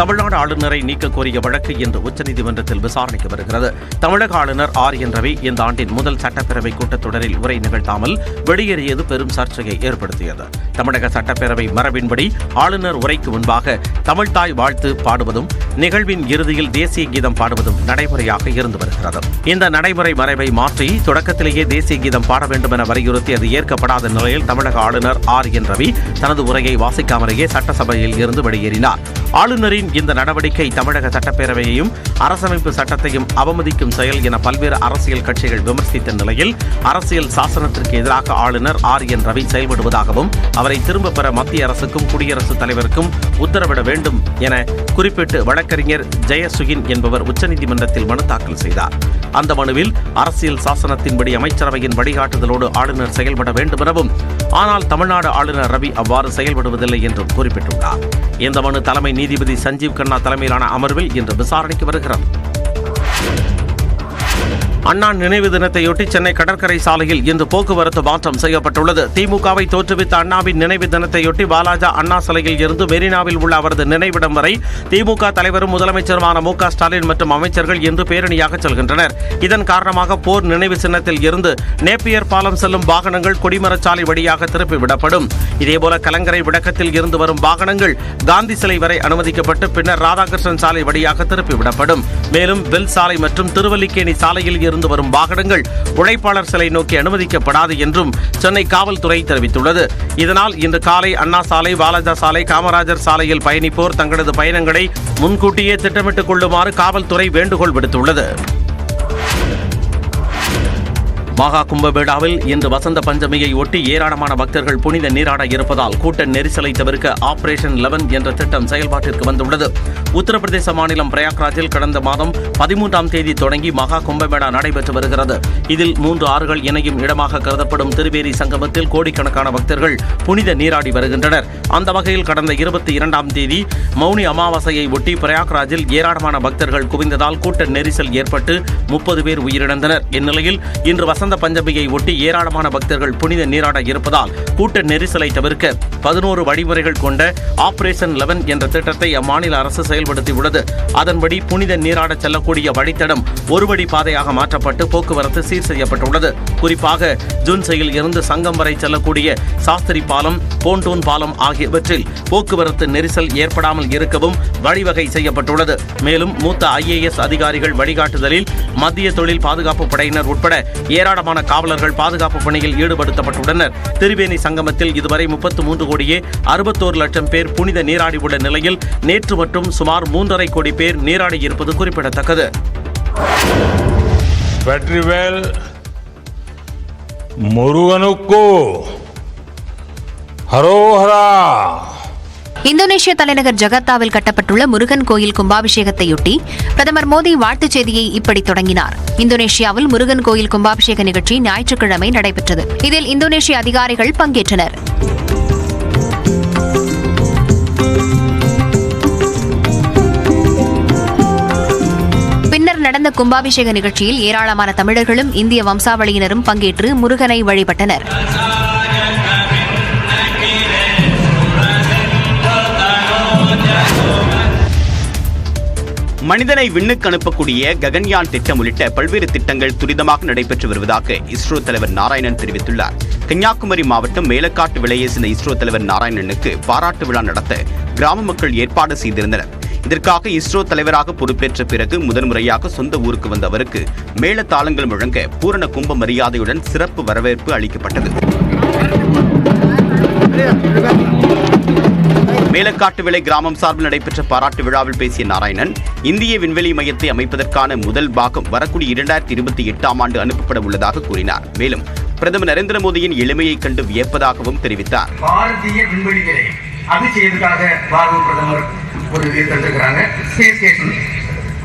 தமிழ்நாடு ஆளுநரை நீக்க கோரிய வழக்கு இன்று உச்சநீதிமன்றத்தில் விசாரணைக்கு வருகிறது. தமிழக ஆளுநர் என் ரவி இந்த ஆண்டின் முதல் சட்டப்பேரவை கூட்டத்தொடரில் உரை நிகழ்த்தாமல் வெளியேறியது பெரும் சர்ச்சையை ஏற்படுத்தியது. தமிழக சட்டப்பேரவை மரபின்படி ஆளுநர் உரைக்கு முன்பாக தமிழ்தாய் வாழ்த்து பாடுவதும் நிகழ்வின் இறுதியில் தேசிய கீதம் பாடுவதும் நடைமுறையாக இருந்து வருகிறது. இந்த நடைமுறை மரபை மாற்றி தொடக்கத்திலேயே தேசிய கீதம் பாட வேண்டும் என வலியுறுத்தி அது ஏற்கப்படாத நிலையில் தமிழக ஆளுநர் என் ரவி தனது உரையை வாசிக்காமலேயே சட்டசபையில் இருந்து வெளியேறினார். ஆளுநரின் இந்த நடவடிக்கை தமிழக சட்டப்பேரவையையும் அரசமைப்பு சட்டத்தையும் அவமதிக்கும் செயல் என பல்வேறு அரசியல் கட்சிகள் விமர்சித்த நிலையில் அரசியல் சாசனத்திற்கு எதிராக ஆளுநர் என் ரவி செயல்படுவதாகவும் அவரை திரும்பப் பெற மத்திய அரசுக்கும் குடியரசுத் தலைவருக்கும் உத்தரவிட வேண்டும் என குறிப்பிட்டு வழக்கறிஞர் ஜெயசுகின் என்பவர் உச்சநீதிமன்றத்தில் மனு தாக்கல் செய்தார். அந்த மனுவில் அரசியல் சாசனத்தின்படி அமைச்சரவையின் வழிகாட்டுதலோடு ஆளுநர் செயல்பட வேண்டும் எனவும், ஆனால் தமிழ்நாடு ஆளுநர் ரவி அவ்வாறு செயல்படுவதில்லை என்றும் குறிப்பிட்டுள்ளார். இந்த மனு தலைமை நீதிபதி சஞ்சீவ் கண்ணா தலைமையிலான அமர்வில் இன்று விசாரணைக்கு வருகிறது. அண்ணா நினைவு தினத்தையொட்டி சென்னை கடற்கரை சாலையில் இன்று போக்குவரத்து மாற்றம் செய்யப்பட்டுள்ளது. திமுகவை தோற்றுவித்த அண்ணாவின் நினைவு தினத்தையொட்டி வாலாஜா அண்ணா சிலையில் இருந்து மெரினாவில் உள்ள அவரது நினைவிடம் வரை திமுக தலைவரும் முதலமைச்சருமான மு.க. ஸ்டாலின் மற்றும் அமைச்சர்கள் இன்று பேரணியாக செல்கின்றனர். இதன் காரணமாக போர் நினைவு சின்னத்தில் இருந்து நேப்பியர் பாலம் செல்லும் வாகனங்கள் கொடிமரச்சாலை வழியாக திருப்பிவிடப்படும். இதேபோல கலங்கரை விளக்கத்தில் இருந்து வரும் வாகனங்கள் காந்தி சிலை வரை அனுமதிக்கப்பட்டு பின்னர் ராதாகிருஷ்ணன் சாலை வழியாக திருப்பிவிடப்படும். மேலும் வெல் சாலை மற்றும் திருவல்லிக்கேணி சாலையில் இருந்து வரும் வாகனங்கள் உழைப்பாளர் சிலை நோக்கி அனுமதிக்கப்படாது என்றும் சென்னை காவல்துறை தெரிவித்துள்ளது. இதனால் இன்று காலை அண்ணா சாலை, வாலாஜா சாலை, காமராஜர் சாலையில் பயணிப்போர் தங்களது பயணங்களை முன்கூட்டியே திட்டமிட்டுக் கொள்ளுமாறு காவல்துறை வேண்டுகோள் விடுத்துள்ளது. மகா கும்பமேளாவில் இன்று வசந்த பஞ்சமியை ஒட்டி ஏராளமான பக்தர்கள் புனித நீராட இருப்பதால் கூட்ட நெரிசலை தவிர்க்க ஆபரேஷன் 11 என்ற திட்டம் செயல்பாட்டிற்கு வந்துள்ளது. உத்தரப்பிரதேச மாநிலம் பிரயாக்ராஜில் கடந்த மாதம் 13ஆம் தேதி தொடங்கி மகா கும்பமேளா நடைபெற்று வருகிறது. இதில் 3 ஆறுகள் இணையும் இடமாக கருதப்படும் திருவேரி சங்கமத்தில் கோடிக்கணக்கான பக்தர்கள் புனித நீராடி வருகின்றனர். அந்த வகையில் கடந்த 22ஆம் தேதி மௌனி அமாவாசையை ஒட்டி பிரயாக்ராஜில் ஏராளமான பக்தர்கள் குவிந்ததால் கூட்ட நெரிசல் ஏற்பட்டு 30 பேர் உயிரிழந்தனர். இந்நிலையில் இன்று வசந்த பஞ்சமியை ஒட்டி ஏராளமான பக்தர்கள் புனித நீராட இருப்பதால் கூட்ட நெரிசலை தவிர்க்க 11 வழிமுறைகள் கொண்ட ஆபரேஷன் 11 என்ற திட்டத்தை அம்மாநில அரசு செயல்படுத்தியுள்ளது. அதன்படி புனித நீராட செல்லக்கூடிய வழித்தடம் ஒரு வழி பாதையாக மாற்றப்பட்டு போக்குவரத்து சீர் செய்யப்பட்டுள்ளது. குறிப்பாக ஜுன்சையில் இருந்து சங்கம் வரை செல்லக்கூடிய சாஸ்திரி பாலம், போண்டூன் பாலம் ஆகியவற்றில் போக்குவரத்து நெரிசல் ஏற்படாமல் இருக்கவும் வழிவகை செய்யப்பட்டுள்ளது. மேலும் மூத்த IAS அதிகாரிகள் வழிகாட்டுதலில் மத்திய தொழில் பாதுகாப்பு படையினர் உட்பட ஏராளமான காவலர்கள் பாதுகாப்பு பணியில் ஈடுபடுத்தப்பட்டுள்ளனர். திரிவேணி சங்கமத்தில் இதுவரை 33 கோடியே 61 லட்சம் பேர் புனித நீராடி உள்ள நிலையில் நேற்று மட்டும் சுமார் 3.5 கோடி பேர் நீராடி இருப்பது குறிப்பிடத்தக்கது. வெற்றிவேல் முருகனுக்கு ஹரோஹரா. இந்தோனேஷிய தலைநகர் ஜகர்த்தாவில் கட்டப்பட்டுள்ள முருகன் கோயில் கும்பாபிஷேகத்தையொட்டி பிரதமர் மோடி வாழ்த்துச் செய்தியை இப்படி தொடங்கினார். இந்தோனேஷியாவில் முருகன் கோயில் கும்பாபிஷேக நிகழ்ச்சி ஞாயிற்றுக்கிழமை நடைபெற்றது. இதில் இந்தோனேஷிய அதிகாரிகள் பங்கேற்றனர். பின்னர் நடந்த கும்பாபிஷேக நிகழ்ச்சியில் ஏராளமான தமிழர்களும் இந்திய வம்சாவளியினரும் பங்கேற்று முருகனை வழிபட்டனர். மனிதனை விண்ணுக்கு அனுப்பக்கூடிய ககன்யான் திட்டம் உள்ளிட்ட பல்வேறு திட்டங்கள் துரிதமாக நடைபெற்று வருவதாக இஸ்ரோ தலைவர் நாராயணன் தெரிவித்துள்ளார். கன்னியாகுமரி மாவட்டம் மேலக்காட்டு விலையை சேர்ந்த இஸ்ரோ தலைவர் நாராயணனுக்கு பாராட்டு விழா நடத்த கிராம மக்கள் ஏற்பாடு செய்திருந்தனர். இதற்காக இஸ்ரோ தலைவராக பொறுப்பேற்ற பிறகு முதன்முறையாக சொந்த ஊருக்கு வந்த அவருக்கு மேள தாளங்கள் முழங்க பூரண கும்ப மரியாதையுடன் சிறப்பு வரவேற்பு அளிக்கப்பட்டது. மேலக்காட்டு விலை கிராமம் சார்பில் நடைபெற்ற பாராட்டு விழாவில் பேசிய நாராயணன், இந்திய விண்வெளி மையத்தை அமைப்பதற்கான முதல் பாகம் வரக்கூடிய 2028ஆம் ஆண்டு அனுப்பப்பட உள்ளதாக கூறினார். மேலும் பிரதமர் நரேந்திர மோடியின் எளிமையை கண்டு வியப்பதாகவும் தெரிவித்தார். பாரதிய விண்வெளி நிலையம் அது செய்வதற்காக பாரத பிரதமர் ஒரு எடுத்திருக்கிறாங்க ஸ்பேஸ் ஸ்டேஷன்.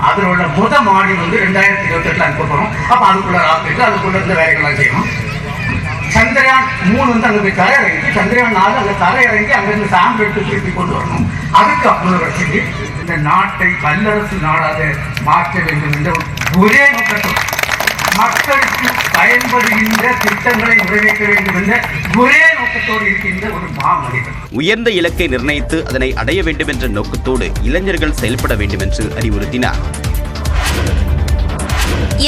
அதில் உள்ள மாடி 2028 அனுப்பப்படும். அப்ப அதுக்குள்ள ராக்கெட் அதுக்குள்ள இருந்த வேலைகள்லாம் செய்யணும். சந்திரயான் 3 அங்க போய் தரையிறங்கி, சந்திரயான் 4 அங்க தரையிறங்கி அங்கிருந்து சாம்பிள் எடுத்து திருப்பி கொண்டு வரணும். அதுக்கு அவ்வளவு வச்சுட்டு இந்த நாட்டை வல்லரசு நாடாக மாற்ற வேண்டும் என்ற ஒரே நோக்கத்தில் மக்களுக்கு பயன்படுகின்ற திட்டங்களை நிறைவேற்ற வேண்டும் என்ற ஒரே நோக்கத்தோடு இருக்கின்ற ஒரு மாமனிதன். உயர்ந்த இலக்கை நிர்ணயித்து அதனை அடைய வேண்டும் என்ற நோக்கத்தோடு இளைஞர்கள் செயல்பட வேண்டும் என்று அறிவுறுத்தினார்.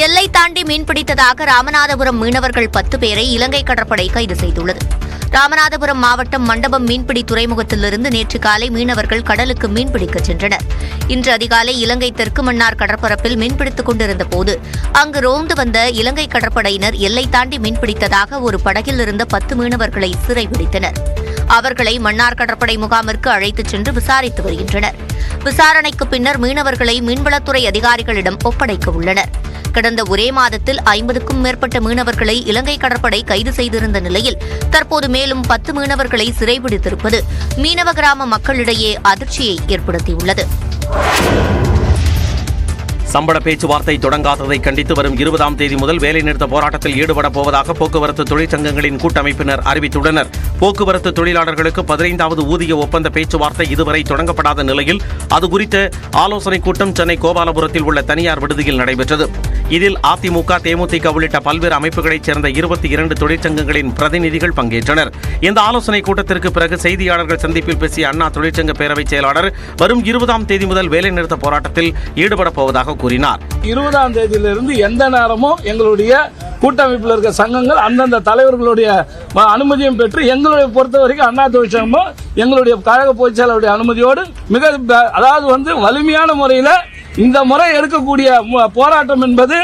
எல்லை தாண்டி மீன்பிடித்ததாக ராமநாதபுரம் மீனவர்கள் 10 பேரை இலங்கை கடற்படை கைது செய்துள்ளது. ராமநாதபுரம் மாவட்டம் மண்டபம் மீன்பிடி துறைமுகத்திலிருந்து நேற்று காலை மீனவர்கள் கடலுக்கு மீன்பிடிக்க சென்றனர். இன்று அதிகாலை இலங்கை தெற்கு மன்னார் கடற்பரப்பில் மீன்பிடித்துக் கொண்டிருந்த போது அங்கு ரோந்து வந்த இலங்கை கடற்படையினர் எல்லை தாண்டி மீன்பிடித்ததாக ஒரு படகில் இருந்த 10 மீனவர்களை சிறைபிடித்தனர். அவர்களை மன்னார் கடற்படை முகாமிற்கு அழைத்துச் சென்று விசாரித்து வருகின்றனர். விசாரணைக்கு பின்னர் மீனவர்களை மீன்வளத்துறை அதிகாரிகளிடம் ஒப்படைக்க உள்ளனர். கடந்த ஒரே மாதத்தில் 50க்கும் மேற்பட்ட மீனவர்களை இலங்கை கடற்படை கைது செய்திருந்த நிலையில் தற்போது மேலும் 10 மீனவர்களை சிறைபிடித்திருப்பது மீனவ கிராம மக்களிடையே அதிர்ச்சியை ஏற்படுத்தியுள்ளது. சம்பள பேச்சுவார்த்தை தொடங்காததை கண்டித்து வரும் 20ஆம் தேதி முதல் வேலைநிறுத்த போராட்டத்தில் ஈடுபடப் போவதாக போக்குவரத்து தொழிற்சங்கங்களின் கூட்டமைப்பினர் அறிவித்துள்ளனர். போக்குவரத்து தொழிலாளர்களுக்கு 15வது ஊதிய ஒப்பந்த பேச்சுவார்த்தை இதுவரை தொடங்கப்படாத நிலையில் அது குறித்த ஆலோசனைக் கூட்டம் சென்னை கோபாலபுரத்தில் உள்ள தனியார் விடுதியில் நடைபெற்றது. இதில் அதிமுக, தேமுதிக உள்ளிட்ட பல்வேறு அமைப்புகளைச் சேர்ந்த 22 தொழிற்சங்கங்களின் பிரதிநிதிகள் பங்கேற்றனர். இந்த ஆலோசனைக் கூட்டத்திற்கு பிறகு செய்தியாளர்கள் சந்திப்பில் பேசிய அண்ணா தொழிற்சங்க பேரவைச் செயலாளர் வரும் 20ஆம் தேதி முதல் வேலைநிறுத்த போராட்டத்தில் ஈடுபடப் போவதாக கூறினார். 20ஆம் தேதியிலிருந்து எந்த நேரமும் எங்களுடைய கூட்டமைப்பில் இருக்க சங்கங்கள் அந்தந்த தலைவர்களுடைய அனுமதியும் பெற்று எங்களுடைய பொறுத்த வரைக்கும் அண்ணா தொழிற்சங்கமும் எங்களுடைய கழக பொதுச் செயலாளருடைய அனுமதியோடு அதாவது வலிமையான முறையில் இந்த முறை எடுக்கக்கூடிய போராட்டம் என்பது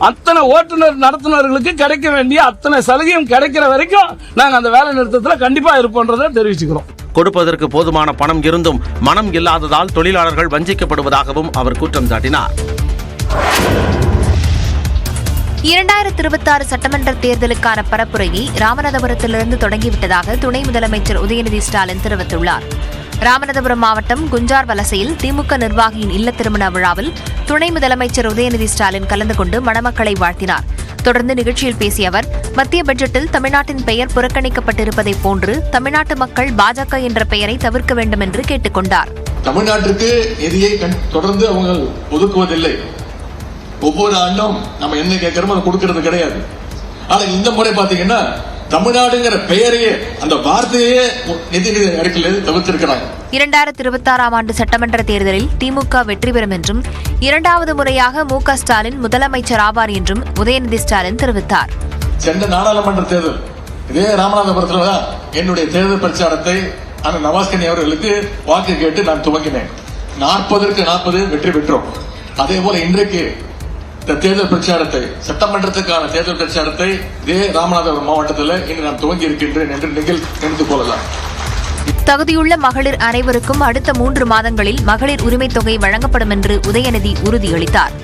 அத்தனை ஓட்டுநர் நடத்துனர்களுக்கு கிடைக்க வேண்டிய அத்தனை சலுகையும் கிடைக்கிற வரைக்கும் நாங்கள் அந்த வேலை நிறுத்தத்தில் கண்டிப்பாக இருப்போன்றதை தெரிவிச்சுக்கிறோம். கொடுப்பதற்கு போதுமான பணம் இருந்தும் மனம் இல்லாததால் தொழிலாளர்கள் வஞ்சிக்கப்படுவதாகவும் அவர் குற்றம் சாட்டினார். 2026 சட்டமன்ற தேர்தலுக்கான பரப்புரையை ராமநாதபுரத்திலிருந்து தொடங்கிவிட்டதாக துணை முதலமைச்சர் உதயநிதி ஸ்டாலின் தெரிவித்துள்ளார். ராமநாதபுரம் மாவட்டம் குஞ்சார் வலசையில் திமுக நிர்வாகியின் இல்ல திருமண விழாவில் துணை முதலமைச்சர் உதயநிதி ஸ்டாலின் கலந்து கொண்டு மணமக்களை வாழ்த்தினார். தொடர்ந்து நிகழ்ச்சியில் பேசிய அவர், மத்திய பட்ஜெட்டில் தமிழ்நாட்டின் பெயர் புறக்கணிக்கப்பட்டிருப்பதை போன்று தமிழ்நாட்டு மக்கள் பாஜக என்ற பெயரை தவிர்க்க வேண்டும் என்று கேட்டுக் கொண்டார். தமிழ்நாட்டிற்கு நிதியை தொடர்ந்து அவங்க ஒதுக்குவதில்லை. ஒவ்வொரு ஆண்டும் நம்ம என்ன கேட்கிறோமோ அதை கொடுக்கிறது கிடையாது. ஆனா இந்த முறை பாத்தீங்கன்னா தமிழ்நாடுங்கிற பெயரையே அந்த வார்த்தையே நிதி அறிக்கையில் தவிர்த்திருக்கிறாங்க. 2026ஆம் ஆண்டு சட்டமன்ற தேர்தலில் திமுக வெற்றி பெறும் என்றும் 2வது முறையாக மு.க. ஸ்டாலின் முதலமைச்சர் ஆவார் என்றும் உதயநிதி ஸ்டாலின் தெரிவித்தார். சென்ற நாடாளுமன்ற தேர்தல் இதே ராமநாதபுரத்தில் தான் என்னுடைய தேர்தல் பிரச்சாரத்தை அந்த நவாஸ்கனி அவர்களுக்கு வாக்கு கேட்டு நான் துவங்கினேன். 40க்கு 40 வெற்றி பெற்றோம். அதே போல இன்றைக்கு இந்த தேர்தல் பிரச்சாரத்தை சட்டமன்றத்துக்கான தேர்தல் பிரச்சாரத்தை இதே ராமநாதபுரம் மாவட்டத்தில் இன்று நான் துவங்கி இருக்கின்றேன் என்று நீங்கள் நினைத்து கொள்ளலாம். தகுதியுள்ள மகளிர் அனைவருக்கும் அடுத்த 3 மாதங்களில் மகளிர் உரிமைத் தொகை வழங்கப்படும் என்று உதயநிதி உறுதியளித்தார்.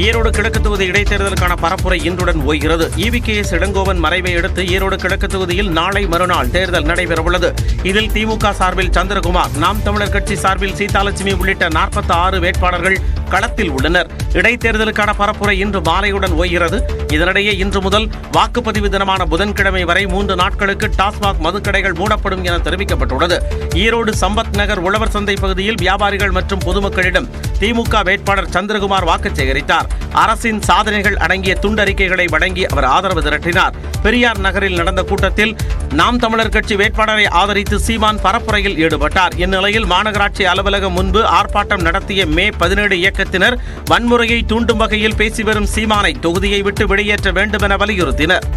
ஈரோடு கிழக்கு தொகுதி இடைத்தேர்தலுக்கான பரப்புரை இன்றுடன் ஓய்கிறது. EVKS இளங்கோவன் மறைவை அடுத்து ஈரோடு கிழக்கு தொகுதியில் நாளை மறுநாள் தேர்தல் நடைபெறவுள்ளது. இதில் திமுக சார்பில் சந்திரகுமார், நாம் தமிழர் கட்சி சார்பில் சீதாலட்சுமி உள்ளிட்ட 46 வேட்பாளர்கள் களத்தில் உள்ளனர். இடைத்தேர்தலுக்கான பரப்புரை இன்று மாலையுடன் ஓய்கிறது. இதனிடையே இன்று முதல் வாக்குப்பதிவு தினமான புதன்கிழமை வரை 3 நாட்களுக்கு டாஸ்மாக் மதுக்கடைகள் மூடப்படும் என தெரிவிக்கப்பட்டுள்ளது. ஈரோடு சம்பத் நகர் உழவர் சந்தை பகுதியில் வியாபாரிகள் மற்றும் பொதுமக்களிடம் திமுக வேட்பாளர் சந்திரகுமார் வாக்கு சேகரித்தார். அரசின் சாதனைகள் அடங்கிய துண்டறிக்கைகளை வழங்கி அவர் ஆதரவு திரட்டினார். பெரியார் நகரில் நடந்த கூட்டத்தில் நாம் தமிழர் கட்சி வேட்பாளரை ஆதரித்து சீமான் பரப்புரையில் ஈடுபட்டார். இந்நிலையில் மாநகராட்சி அலுவலகம் முன்பு ஆர்ப்பாட்டம் நடத்திய மே 17 இயக்கத்தினர் வன்முறையை தூண்டும் வகையில் பேசி வரும் சீமானை தொகுதியை விட்டு வெளியேற்ற வேண்டும் என வலியுறுத்தினர்.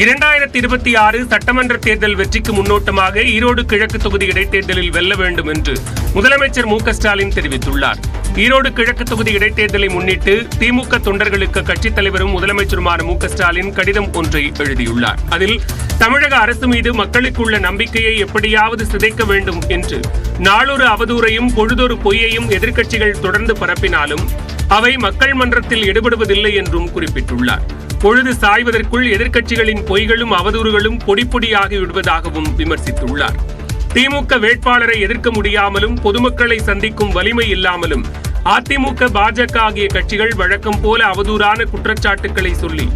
2026 சட்டமன்ற தேர்தல் வெற்றிக்கு முன்னோட்டமாக ஈரோடு கிழக்கு தொகுதி இடைத்தேர்தலில் வெல்ல வேண்டும் என்று முதலமைச்சர் மு.க. ஸ்டாலின் தெரிவித்துள்ளார். ஈரோடு கிழக்கு தொகுதி இடைத்தேர்தலை முன்னிட்டு திமுக தொண்டர்களுக்கு கட்சித் தலைவரும் முதலமைச்சருமான மு.க. ஸ்டாலின் கடிதம் ஒன்றை எழுதியுள்ளார். அதில் தமிழக அரசு மீது மக்களுக்குள்ள நம்பிக்கையை எப்படியாவது சிதைக்க வேண்டும் என்று நாளொரு அவதூறையும் பொழுதொரு பொய்யையும் எதிர்க்கட்சிகள் தொடர்ந்து பரப்பினாலும் அவை மக்கள் மன்றத்தில் ஈடுபடுவதில்லை என்றும் குறிப்பிட்டுள்ளார். பொழுது சாய்வதற்குள் எதிர்க்கட்சிகளின் பொய்களும் அவதூறுகளும் பொடிப்பொடியாகி விடுவதாகவும் விமர்சித்துள்ளார். திமுக வேட்பாளரை எதிர்க்க முடியாமலும் பொதுமக்களை சந்திக்கும் வலிமை இல்லாமலும் அதிமுக, பாஜக ஆகிய கட்சிகள் வழக்கம் போல அவதூறான குற்றச்சாட்டுக்களை சொல்லி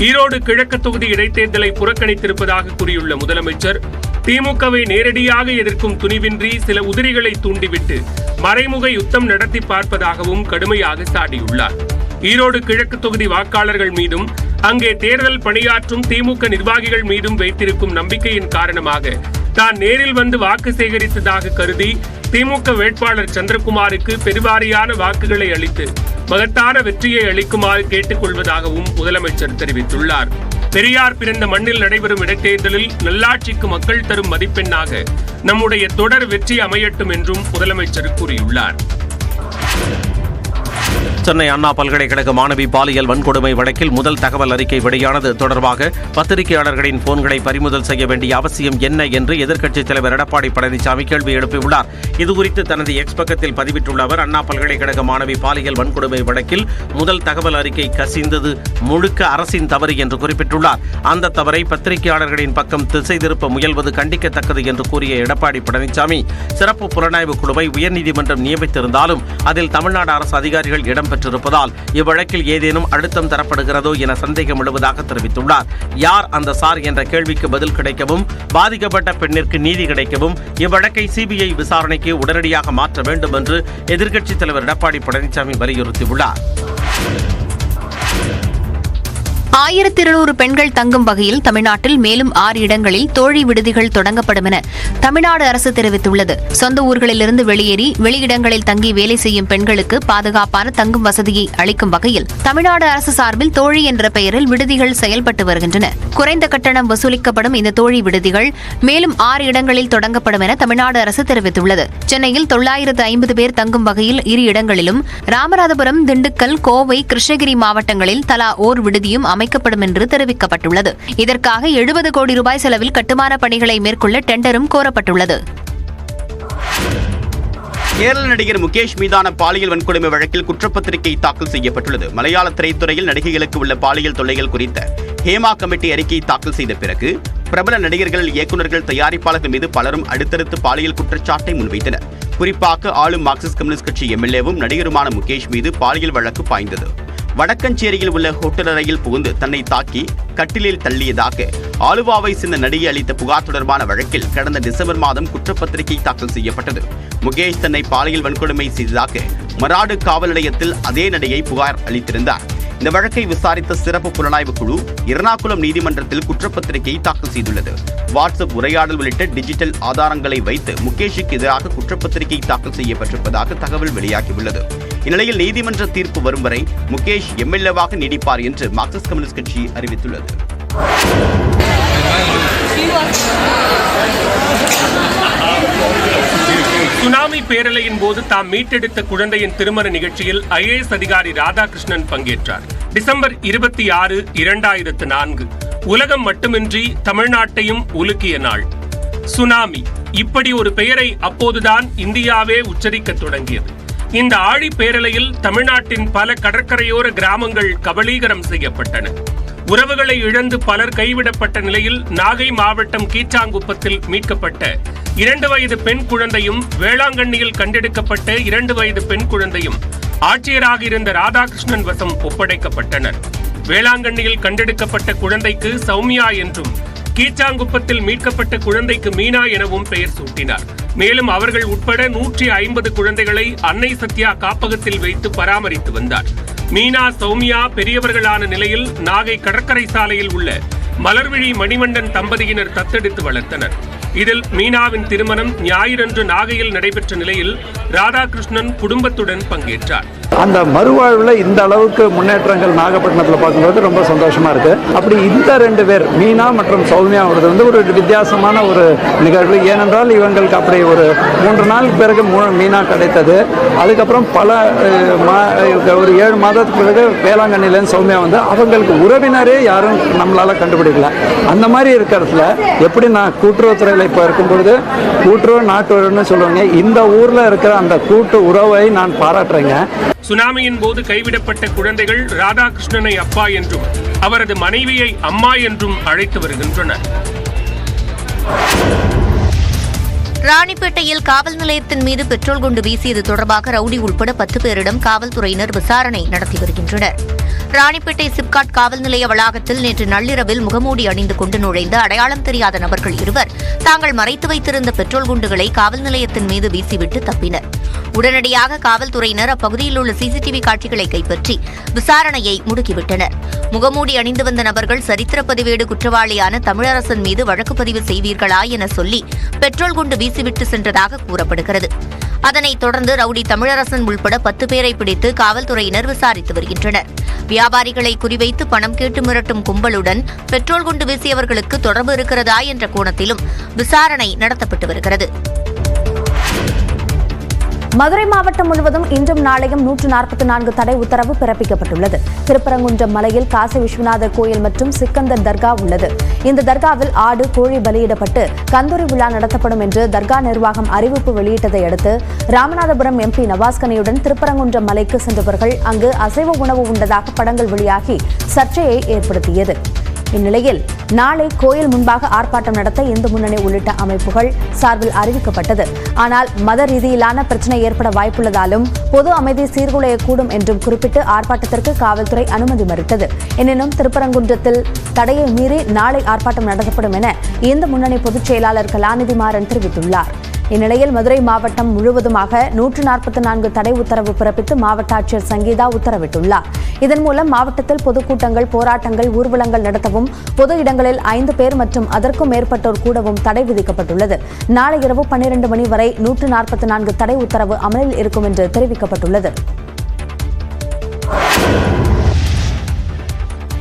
ஈரோடு கிழக்கு தொகுதி இடைத்தேர்தலை புறக்கணித்திருப்பதாக கூறியுள்ள முதலமைச்சர், திமுகவை நேரடியாக எதிர்க்கும் துணிவின்றி சில உதிரிகளை தூண்டிவிட்டு மறைமுக யுத்தம் நடத்தி பார்ப்பதாகவும் கடுமையாக சாடியுள்ளார். ஈரோடு கிழக்கு தொகுதி வாக்காளர்கள் மீதும் அங்கே தேர்தல் பணியாற்றும் திமுக நிர்வாகிகள் மீதும் வைத்திருக்கும் நம்பிக்கையின் காரணமாக தான் நேரில் வந்து வாக்கு சேகரித்ததாக கருதி திமுக வேட்பாளர் சந்திரகுமாருக்கு பெருவாரியான வாக்குகளை அளித்து மகத்தான வெற்றியை அளிக்குமாறு கேட்டுக் கொள்வதாகவும் முதலமைச்சர் தெரிவித்துள்ளார். பெரியார் பிறந்த மண்ணில் நடைபெறும் இடைத்தேர்தலில் நல்லாட்சிக்கு மக்கள் தரும் மதிப்பெண்ணாக நம்முடைய தொடர் வெற்றி அமையட்டும் என்றும் முதலமைச்சர் கூறியுள்ளார். சென்னை அண்ணா பல்கலைக்கழக மாணவி பாலியல் வன்கொடுமை வழக்கில் முதல் தகவல் அறிக்கை வெளியானது தொடர்பாக பத்திரிகையாளர்களின் போன்களை பறிமுதல் செய்ய வேண்டிய அவசியம் என்ன என்று எதிர்க்கட்சித் தலைவர் எடப்பாடி பழனிசாமி கேள்வி எழுப்பியுள்ளார். இதுகுறித்து தனது எக்ஸ் பக்கத்தில் பதிவிட்டுள்ள அவர், அண்ணா பல்கலைக்கழக மாணவி பாலியல் வன்கொடுமை வழக்கில் முதல் தகவல் அறிக்கை கசிந்தது முழுக்க அரசின் தவறு என்று குறிப்பிட்டுள்ளார். அந்த தவறை பத்திரிகையாளர்களின் பக்கம் திசை திருப்ப முயல்வது கண்டிக்கத்தக்கது என்று கூறிய எடப்பாடி பழனிசாமி, சிறப்பு புலனாய்வு குழுவை உயர்நீதிமன்றம் நியமித்திருந்தாலும் அதில் தமிழ்நாடு அரசு அதிகாரிகள் இடம்பெற்றிருப்பதால் இவ்வழக்கில் ஏதேனும் அழுத்தம் தரப்படுகிறதோ என சந்தேகம் எழுவதாக தெரிவித்துள்ளார். யார் அந்த சார் என்ற கேள்விக்கு பதில் கிடைக்கவும் பாதிக்கப்பட்ட பெண்ணிற்கு நீதி கிடைக்கவும் இவ்வழக்கை சிபிஐ விசாரணைக்கு உடனடியாக மாற்ற வேண்டும் என்று எதிர்க்கட்சித் தலைவர் எடப்பாடி பழனிசாமி வலியுறுத்தியுள்ளார். 1200 பெண்கள் தங்கும் வகையில் தமிழ்நாட்டில் மேலும் 6 இடங்களில் தோழி விடுதிகள் தொடங்கப்படும் என தமிழ்நாடு அரசு தெரிவித்துள்ளது. சொந்த ஊர்களிலிருந்து வெளியேறி வெளியிடங்களில் தங்கி வேலை செய்யும் பெண்களுக்கு பாதுகாப்பான தங்கும் வசதியை அளிக்கும் வகையில் தமிழ்நாடு அரசு சார்பில் தோழி என்ற பெயரில் விடுதிகள் செயல்பட்டு வருகின்றன. குறைந்த கட்டணம் வசூலிக்கப்படும் இந்த தோழி விடுதிகள் மேலும் 6 இடங்களில் தொடங்கப்படும் என தமிழ்நாடு அரசு தெரிவித்துள்ளது. சென்னையில் 950 பேர் தங்கும் வகையில் 2 இடங்களிலும், ராமநாதபுரம், திண்டுக்கல், கோவை, கிருஷ்ணகிரி மாவட்டங்களில் தலா ஓர் விடுதியும் அமைக்கப்படும் என்று தெரிவிக்கப்பட்டுள்ளது. இதற்காக 70 கோடி ரூபாய் செலவில் கட்டுமான பணிகளை மேற்கொள்ள டெண்டரும் கோரப்பட்டுள்ளது. கேரள நடிகர் முகேஷ் மீதான பாலியல் வன்கொடுமை வழக்கில் குற்றப்பத்திரிகை தாக்கல் செய்யப்பட்டுள்ளது. மலையாள திரைத்துறையில் நடிகைகளுக்கு உள்ள பாலியல் தொல்லைகள் குறித்த ஹேமா கமிட்டி அறிக்கை தாக்கல் செய்த பிறகு பிரபல நடிகர்கள், இயக்குநர்கள், தயாரிப்பாளர்கள் மீது பலரும் அடுத்தடுத்து பாலியல் குற்றச்சாட்டை முன்வைத்தனர். குறிப்பாக ஆளும் மார்க்சிஸ்ட் கம்யூனிஸ்ட் கட்சி எம்எல்ஏவும் நடிகருமான முகேஷ் மீது பாலியல் வழக்கு பாய்ந்தது. வடக்கஞ்சேரியில் உள்ள ஹோட்டல் அறையில் புகுந்து தன்னை தாக்கி கட்டிலில் தள்ளியதாக ஆலுவாவை சேர்ந்த நடிகை அளித்த புகார் தொடர்பான வழக்கில் கடந்த டிசம்பர் மாதம் குற்றப்பத்திரிகை தாக்கல் செய்யப்பட்டது. முகேஷ் தன்னை பாலியல் வன்கொடுமை செய்ததாக மராடு காவல் நிலையத்தில் அதே நடிகை புகார் அளித்திருந்தார். இந்த வழக்கை விசாரித்த சிறப்பு புலனாய்வு குழு எர்ணாகுளம் நீதிமன்றத்தில் குற்றப்பத்திரிகை தாக்கல் செய்துள்ளது. வாட்ஸ்அப் உரையாடல் உள்ளிட்ட டிஜிட்டல் ஆதாரங்களை வைத்து முகேஷுக்கு எதிராக குற்றப்பத்திரிகை தாக்கல் செய்யப்பட்டிருப்பதாக தகவல் வெளியாகியுள்ளது. இந்நிலையில் நீதிமன்ற தீர்ப்பு வரும் வரை முகேஷ் எம்எல்ஏவாக நீடிப்பார் என்று மார்க்சிஸ்ட் கம்யூனிஸ்ட் கட்சி அறிவித்துள்ளது. சுனாமி பேரலையின் போது தாம் மீட்டெடுத்த குழந்தையின் திருமண நிகழ்ச்சியில் IAS அதிகாரி ராதாகிருஷ்ணன் பங்கேற்றார். டிசம்பர் 26, 2004 உலகம் மட்டுமின்றி தமிழ்நாட்டையும் உலுக்கிய நாள். சுனாமி, இப்படி ஒரு பெயரை அப்போதுதான் இந்தியாவே உச்சரிக்க தொடங்கியது. இந்த ஆழி பேரலையில் தமிழ்நாட்டின் பல கடற்கரையோர கிராமங்கள் கபளீகரம் செய்யப்பட்டன. உறவுகளை இழந்து பலர் கைவிடப்பட்ட நிலையில் நாகை மாவட்டம் கீச்சாங்குப்பத்தில் மீட்கப்பட்ட 2 வயது பெண் குழந்தையும், வேளாங்கண்ணியில் கண்டெடுக்கப்பட்ட 2 வயது பெண் குழந்தையும் ஆட்சியராக இருந்த ராதாகிருஷ்ணன் வசம் ஒப்படைக்கப்பட்டனர். வேளாங்கண்ணியில் கண்டெடுக்கப்பட்ட குழந்தைக்கு சௌமியா என்றும், கீச்சாங்குப்பத்தில் மீட்கப்பட்ட குழந்தைக்கு மீனா எனவும் பெயர் சூட்டினார். மேலும் அவர்கள் உட்பட 150 குழந்தைகளை அன்னை சத்யா காப்பகத்தில் வைத்து பராமரித்து வந்தார். மீனா, சௌமியா பெரியவர்களான நிலையில் நாகை கடற்கரை சாலையில் உள்ள மலர்விழி மணிவண்ணன் தம்பதியினர் தத்தெடுத்து வளர்த்தனர். இதில் மீனாவின் திருமணம் ஞாயிறன்று நாகையில் நடைபெற்ற நிலையில் ராதாகிருஷ்ணன் குடும்பத்துடன் பங்கேற்றார். அந்த மறுவாழ்வில் இந்த அளவுக்கு முன்னேற்றங்கள் நாகப்பட்டினத்தில் பார்க்கும்போது ரொம்ப சந்தோஷமா இருக்கு. அப்படி இந்த 2 பேர் மீனா மற்றும் சௌமியாவோடது ஒரு வித்தியாசமான ஒரு நிகழ்வு. ஏனென்றால் இவங்களுக்கு அப்படி ஒரு 3 நாளுக்கு பிறகு மீனா கிடைத்தது. அதுக்கப்புறம் பல ஒரு 7 மாதத்துக்கு பிறகு வேளாங்கண்ணிலேருந்து சௌமியா வந்து அவங்களுக்கு உறவினரே யாரும் நம்மளால கண்டுபிடிக்கல. அந்த மாதிரி இருக்கிறதுல எப்படி நான் கூட்டுறவுத்துறையில் இப்போ இருக்கும்பொழுது கூட்டுறவு நாட்டு உறவுன்னு சொல்லுவாங்க, இந்த ஊரில் இருக்கிற அந்த கூட்டு உறவை நான் பாராட்டுறேங்க. சுனாமியின் போது கைவிடப்பட்ட குழந்தைகள் ராதாகிருஷ்ணனை அப்பா என்றும் அவரது மனைவியை அம்மா என்றும் அழைத்து வருகின்றனர். ராணிப்பேட்டையில் காவல் நிலையத்தின் மீது பெட்ரோல் குண்டு வீசியது தொடர்பாக ரவுடி உட்பட 10 பேரிடம் காவல்துறையினர் விசாரணை நடத்தி வருகின்றனர். ராணிப்பேட்டை சிப்காட் காவல் நிலைய வளாகத்தில் நேற்று நள்ளிரவில் முகமூடி அணிந்து கொண்டு நுழைந்த அடையாளம் தெரியாத நபர்கள் இருவர் தாங்கள் மறைத்து வைத்திருந்த பெட்ரோல் குண்டுகளை காவல் நிலையத்தின் மீது வீசிவிட்டு தப்பினர். உடனடியாக காவல்துறையினர் அப்பகுதியில் உள்ள சிசிடிவி காட்சிகளை கைப்பற்றி விசாரணையை முடுக்கிவிட்டனர். முகமூடி அணிந்து வந்த நபர்கள் சரித்திர பதிவேடு குற்றவாளியான தமிழரசன் மீது வழக்கு பதிவு செய்வீர்களா என சொல்லி பெட்ரோல் குண்டு வீசிவிட்டு சென்றதாக கூறப்படுகிறது. அதனைத் தொடர்ந்து ரவுடி தமிழரசன் உள்பட 10 பேரை பிடித்து காவல்துறையினர் விசாரித்து வருகின்றனர். வியாபாரிகளை குறிவைத்து பணம் கேட்டு மிரட்டும் கும்பலுடன் பெட்ரோல் குண்டு வீசியவர்களுக்கு தொடர்பு இருக்கிறதா என்ற கோணத்திலும் விசாரணை நடத்தப்பட்டு வருகிறது. மதுரை மாவட்டம் முழுவதும் இன்றும் நாளையும் 144 தடை உத்தரவு பிறப்பிக்கப்பட்டுள்ளது. திருப்பரங்குன்றம் மலையில் காசி விஸ்வநாதர் கோயில் மற்றும் சிக்கந்தர் தர்கா உள்ளது. இந்த தர்காவில் ஆடு, கோழி பலியிடப்பட்டு கந்தூரி விழா நடத்தப்படும் என்று தர்கா நிர்வாகம் அறிவிப்பு வெளியிட்டதை அடுத்து ராமநாதபுரம் MP நவாஸ்கனியுடன் திருப்பரங்குன்றம் மலைக்கு சென்றவர்கள் அங்கு அசைவ உணவு உண்டதாக படங்கள் வெளியாகி சர்ச்சையை ஏற்படுத்தியது. இந்நிலையில் நாளை கோயில் முன்பாக ஆர்ப்பாட்டம் நடத்த இந்து முன்னணி உள்ளிட்ட அமைப்புகள் சார்பில் அறிவிக்கப்பட்டது. ஆனால் மத ரீதியிலான பிரச்சனை ஏற்பட வாய்ப்புள்ளதாலும் பொது அமைதி சீர்குலையக்கூடும் என்றும் குறிப்பிட்டு ஆர்ப்பாட்டத்திற்கு காவல்துறை அனுமதி மறுத்தது. எனினும் திருப்பரங்குன்றத்தில் தடையை மீறி நாளை ஆர்ப்பாட்டம் நடத்தப்படும் என இந்து முன்னணி பொதுச் செயலாளர் கலாநிதி மாறன் தெரிவித்துள்ளார். இந்நிலையில் மதுரை மாவட்டம் முழுவதுமாக 144 தடை உத்தரவு பிறப்பித்து மாவட்ட ஆட்சியர் சங்கீதா உத்தரவிட்டுள்ளார். இதன் மூலம் மாவட்டத்தில் பொதுக்கூட்டங்கள், போராட்டங்கள், ஊர்வலங்கள் நடத்தவும் பொது இடங்களில் 5 பேர் மற்றும் அதற்கும் மேற்பட்டோர் கூடவும் தடை விதிக்கப்பட்டுள்ளது. நாளை இரவு 12 மணி வரை 144 தடை உத்தரவு அமலில் இருக்கும் என்று தெரிவிக்கப்பட்டுள்ளது.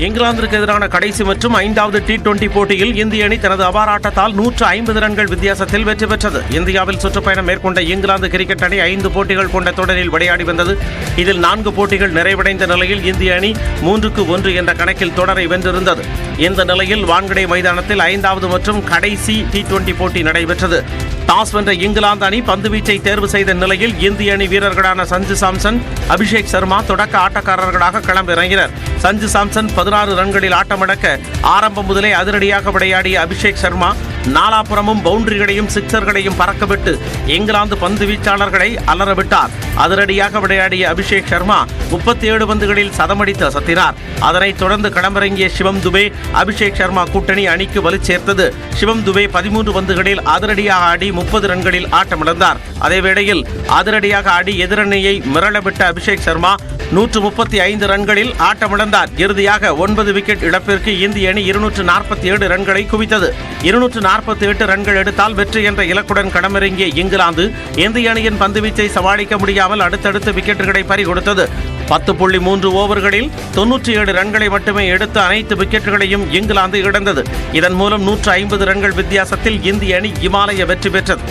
இங்கிலாந்திற்கு எதிரான கடைசி மற்றும் 5வது T20 போட்டியில் இந்திய அணி தனது அபார ஆட்டத்தால் 150 ரன்கள் வித்தியாசத்தில் வெற்றி பெற்றது. இந்தியாவில் சுற்றுப்பயணம் மேற்கொண்ட இங்கிலாந்து கிரிக்கெட் அணி 5 போட்டிகள் கொண்ட தொடரில் விளையாடி வந்தது. இதில் 4 போட்டிகள் நிறைவடைந்த நிலையில் இந்திய அணி 3-1 என்ற கணக்கில் தொடரை வென்றிருந்தது. இந்த நிலையில் வான்கடே மைதானத்தில் 5வது மற்றும் கடைசி T20 போட்டி நடைபெற்றது. டாஸ் வென்ற இங்கிலாந்து அணி பந்துவீச்சை தேர்வு செய்த நிலையில் இந்திய அணி வீரர்களான சஞ்சு சாம்சன், அபிஷேக் சர்மா தொடக்க ஆட்டக்காரர்களாக களமிறங்கினர். சஞ்சு சாம்சன் 16 ரன்களில் ஆட்டமிழக்க ஆரம்பம் முதலே அதிரடியாக விளையாடிய அபிஷேக் சர்மா நாலாபுரமும் பவுண்டரிகளையும் சிக்சர்களையும் பறக்கவிட்டு இங்கிலாந்து பந்து வீச்சாளர்களை அலறவிட்டார். அதிரடியாக விளையாடிய அபிஷேக் சர்மா 37 பந்துகளில் சதமடித்து அசத்தினார். அதனைத் தொடர்ந்து களமிறங்கிய சிவம் துபே, அபிஷேக் சர்மா கூட்டணி அணிக்கு வலு சேர்த்தது. சிவம் துபே 13 பந்துகளில் அதிரடியாக ஆடி 30 ரன்களில் ஆட்டமிழந்தார். அதேவேளையில் அதிரடியாக ஆடி எதிரணியை மிரளவிட்ட அபிஷேக் சர்மா 135 ரன்களில் ஆட்டமிழந்தார். இறுதியாக 9 விக்கெட் இழப்பிற்கு இந்திய அணி 247 ரன்களை குவித்தது. 248 ரன்கள் எடுத்தால் வெற்றி என்ற இலக்குடன் களமிறங்கிய இங்கிலாந்து இந்திய அணியின் பந்துவீச்சை சமாளிக்க முடியாமல் அடுத்தடுத்து விக்கெட்டுகளை பறிகொடுத்தது. 10.3 ஓவர்களில் 97 ரன்களை மட்டுமே எடுத்து அனைத்து விக்கெட்டுகளையும் இங்கிலாந்து இழந்தது. இதன் மூலம் 150 ரன்கள் வித்தியாசத்தில் இந்திய அணி இமாலய வெற்றி பெற்றது.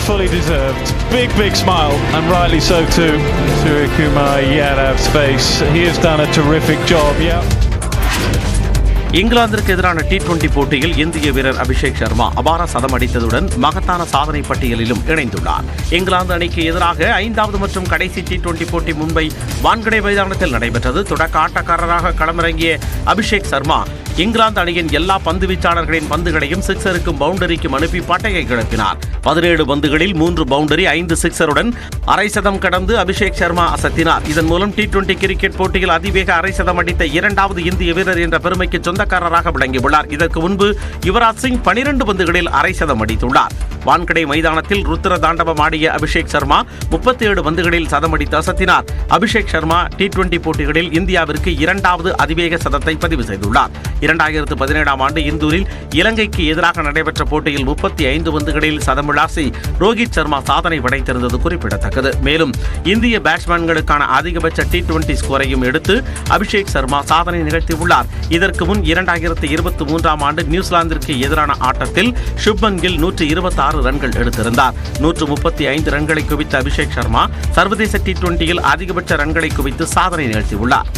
Fully deserved. Big smile, and rightly so too. Suryakumar Yadav's face. He has done a terrific job. Yeah. இங்கிலாந்திற்கு எதிரான T20 போட்டியில் இந்திய வீரர் அபிஷேக் சர்மா அபார சதம் அடித்ததுடன் மகத்தான சாதனை பட்டியலிலும் இணைந்துள்ளார். இங்கிலாந்து அணிக்கு எதிராக 5வது மற்றும் கடைசி T20 போட்டி மும்பை வான்கடே மைதானத்தில் நடைபெற்றது. தொடக்க ஆட்டக்காரராக களமிறங்கிய அபிஷேக் சர்மா இங்கிலாந்து அணியின் எல்லா பந்து வீச்சாளர்களின் பந்துகளையும் சிக்ஸருக்கும் பவுண்டரிக்கும் அனுப்பி பட்டையை கிளப்பினார். 17 பந்துகளில் 3 பவுண்டரி, 5 சிக்ஸருடன் அரை சதம் கடந்து அபிஷேக் சர்மா அசத்தினார். இதன் மூலம் T20 கிரிக்கெட் போட்டியில் அதிவேக அரை சதம் அடித்த 2வது இந்திய வீரர் என்ற பெருமைக்கு சொந்தக்காரராக விளங்கியுள்ளார். இதற்கு முன்பு யுவராஜ் சிங் 12 பந்துகளில் அரை சதம் அடித்துள்ளார். வான்கடே மைதானத்தில் ருத்ர தாண்டவம் ஆடிய அபிஷேக் சர்மா 37 பந்துகளில் சதமடித்து அசத்தினார். அபிஷேக் சர்மா T20 போட்டிகளில் இந்தியாவிற்கு 2வது அதிவேக சதத்தை பதிவு செய்துள்ளார். 2017ஆம் ஆண்டு இந்தூரில் இலங்கைக்கு எதிராக நடைபெற்ற போட்டியில் 35 பந்துகளில் சதம் விளாசி ரோஹித் சர்மா சாதனை படைத்திருந்தது குறிப்பிடத்தக்கது. மேலும் இந்திய பேட்ஸ்மேன்களுக்கான அதிகபட்ச T20 ஸ்கோரையும் எடுத்து அபிஷேக் சர்மா சாதனை நிகழ்த்தியுள்ளார். இதற்கு முன் 2023ஆம் ஆண்டு நியூசிலாந்திற்கு எதிரான ஆட்டத்தில் சுப்மன் கில் 126 ரன்கள் எடுத்திருந்தார். 135 ரன்களை குவித்த அபிஷேக் சர்மா சர்வதேச T20யில் அதிகபட்ச ரன்களை குவித்து சாதனை நிகழ்த்தியுள்ளார்.